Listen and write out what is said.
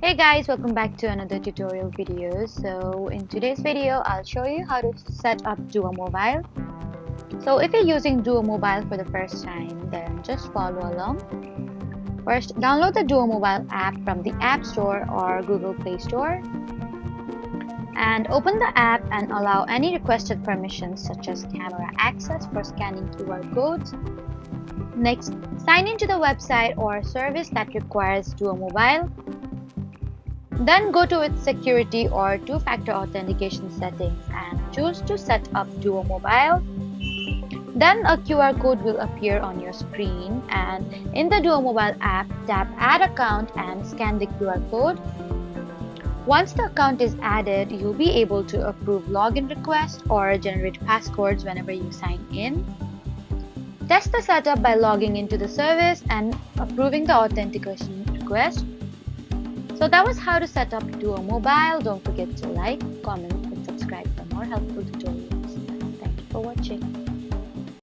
Hey guys, welcome back to another tutorial video. So in today's video, I'll show you how to set up Duo Mobile. So if you're using Duo Mobile for the first time, then just follow along. First, download the Duo Mobile app from the App Store or Google Play Store. And open the app and allow any requested permissions such as camera access for scanning QR codes. Next, sign into the website or service that requires Duo Mobile. Then go to its security or two-factor authentication settings and choose to set up Duo Mobile. Then a QR code will appear on your screen, and in the Duo Mobile app, tap Add Account and scan the QR code. Once the account is added, you'll be able to approve login requests or generate passcodes whenever you sign in. Test the setup by logging into the service and approving the authentication request. So that was how to set up Duo Mobile. Don't forget to like, comment, and subscribe for more helpful tutorials. Thank you for watching.